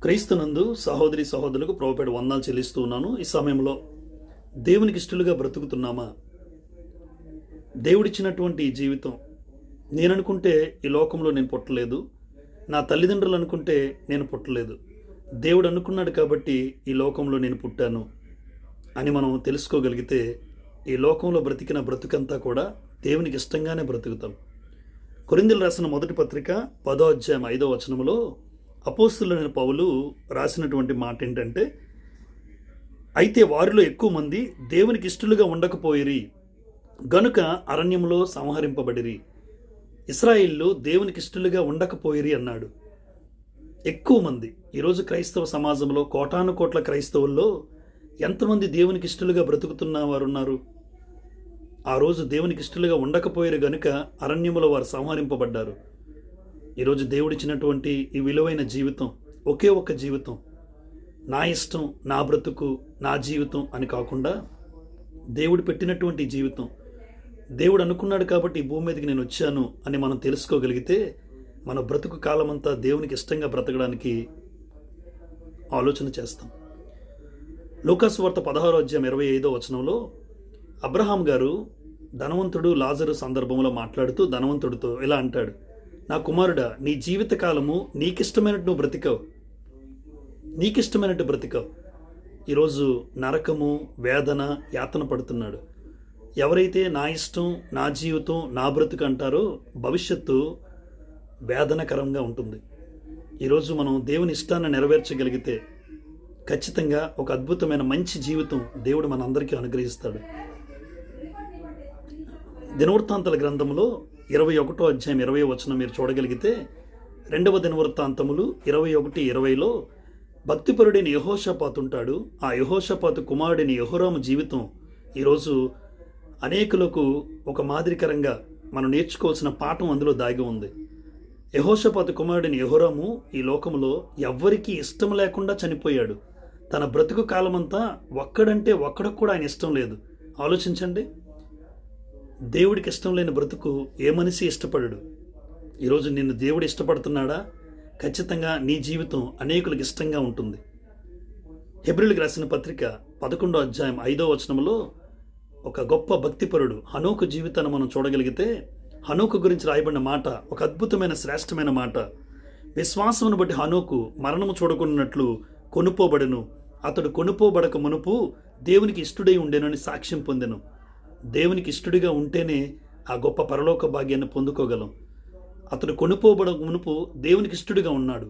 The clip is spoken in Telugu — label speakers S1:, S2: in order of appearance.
S1: క్రీస్తునందు సహోదరి సహోదరులకు ప్రభుపేట వందనాలు చెల్లిస్తూ ఉన్నాను. ఈ సమయంలో దేవునికి ఇష్టలుగా బ్రతుకుతున్నామా? దేవుడిచ్చినటువంటి ఈ జీవితం నేను అనుకుంటే ఈ లోకంలో నేను పుట్టలేదు, నా తల్లిదండ్రులు అనుకుంటే నేను పుట్టలేదు, దేవుడు అనుకున్నాడు కాబట్టి ఈ లోకంలో నేను పుట్టాను అని మనం తెలుసుకోగలిగితే ఈ లోకంలో బ్రతికిన బ్రతుకంతా కూడా దేవునికి ఇష్టంగానే బ్రతుకుతాం. కొరింథీయులకు రాసిన మొదటి పత్రిక 10వ అధ్యాయం 5వ వచనంలో అపోస్తలుడైన పౌలు రాసినటువంటి మాట ఏంటంటే, అయితే వారిలో ఎక్కువ మంది దేవునికి ఇష్టలుగా ఉండకపోయిరి గనుక అరణ్యంలో సంహరింపబడిరి. ఇశ్రాయేలు దేవునికి ఇష్టలుగా ఉండకపోయిరి అన్నాడు. ఎక్కువ మంది ఈరోజు క్రైస్తవ సమాజంలో కోటాను కోట్ల క్రైస్తవుల్లో ఎంతమంది దేవునికి ఇష్టలుగా బ్రతుకుతున్న వారు ఉన్నారు? ఆ రోజు దేవునికి ఇష్టలుగా ఉండకపోయారు గనుక అరణ్యములో వారు సంహరింపబడ్డారు. ఈరోజు దేవుడిచ్చినటువంటి ఈ విలువైన జీవితం ఒకే ఒక్క జీవితం, నా ఇష్టం, నా బ్రతుకు, నా జీవితం అని కాకుండా దేవుడు పెట్టినటువంటి జీవితం, దేవుడు అనుకున్నాడు కాబట్టి ఈ భూమి మీదకి నేను వచ్చాను అని మనం తెలుసుకోగలిగితే మన బ్రతుకు కాలమంతా దేవునికి ఇష్టంగా బ్రతకడానికి ఆలోచన చేస్తాం. లూకాసు వార్త 16వ అధ్యాయం 25వ వచనంలో అబ్రహాం గారు ధనవంతుడు లాజరు సందర్భంలో మాట్లాడుతూ ధనవంతుడితో ఇలా అంటాడు, నా కుమారుడా, నీ జీవితకాలము నీకిష్టమైనట్టు నువ్వు బ్రతికావు, నీకిష్టమైనట్టు బ్రతికావు. ఈరోజు నరకము, వేదన, యాతన పడుతున్నాడు. ఎవరైతే నా ఇష్టం, నా జీవితం, నా బ్రతుకు అంటారో భవిష్యత్తు వేదనకరంగా ఉంటుంది. ఈరోజు మనం దేవుని ఇష్టాన్ని నెరవేర్చగలిగితే ఖచ్చితంగా ఒక అద్భుతమైన మంచి జీవితం దేవుడు మనందరికీ అనుగ్రహిస్తాడు. దినవృత్తాంతాల గ్రంథంలో 21వ అధ్యాయం 20వ వచనం మీరు చూడగలిగితే, 2వ దినవృత్తాంతములు 21:20లో భక్తిపరుడైన యెహోషాపాతు ఉంటాడు. ఆ యెహోషాపాతు కుమారుడైన యెహోరాము జీవితం ఈరోజు అనేకులకు ఒక మాదిరికరంగా మనం నేర్చుకోవాల్సిన పాఠం అందులో దాగి ఉంది. యెహోషాపాతు కుమారుడైన యెహోరాము ఈ లోకంలో ఎవ్వరికీ ఇష్టం లేకుండా చనిపోయాడు. తన బ్రతుకు కాలమంతా ఒక్కడికి కూడా ఆయన ఇష్టం లేదు. ఆలోచించండి, దేవుడికి ఇష్టం లేని బ్రతుకు ఏ మనిషి ఇష్టపడడు. ఈరోజు నిన్ను దేవుడు ఇష్టపడుతున్నాడా? ఖచ్చితంగా నీ జీవితం అనేకులకు ఇష్టంగా ఉంటుంది. హెబ్రీయులకు రాసిన పత్రిక 11వ అధ్యాయం 5వ వచనంలో ఒక గొప్ప భక్తిపరుడు హనోకు జీవితాన్ని మనం చూడగలిగితే హనోకు గురించి రాయబడిన మాట ఒక అద్భుతమైన శ్రేష్టమైన మాట. విశ్వాసమును బట్టి హనోకు మరణము చూడకున్నట్లు కొనుపోబడెను, అతడు కొనుపోబడక మునుపు దేవునికి ఇష్టడై ఉండెనని సాక్ష్యం పొందెను. దేవునికి ఇష్టడిగా ఉంటేనే ఆ గొప్ప పరలోక భాగ్యాన్ని పొందుకోగలం. అతడు కొనుపోబడక మునుపు దేవునికి ఇష్టడిగా ఉన్నాడు.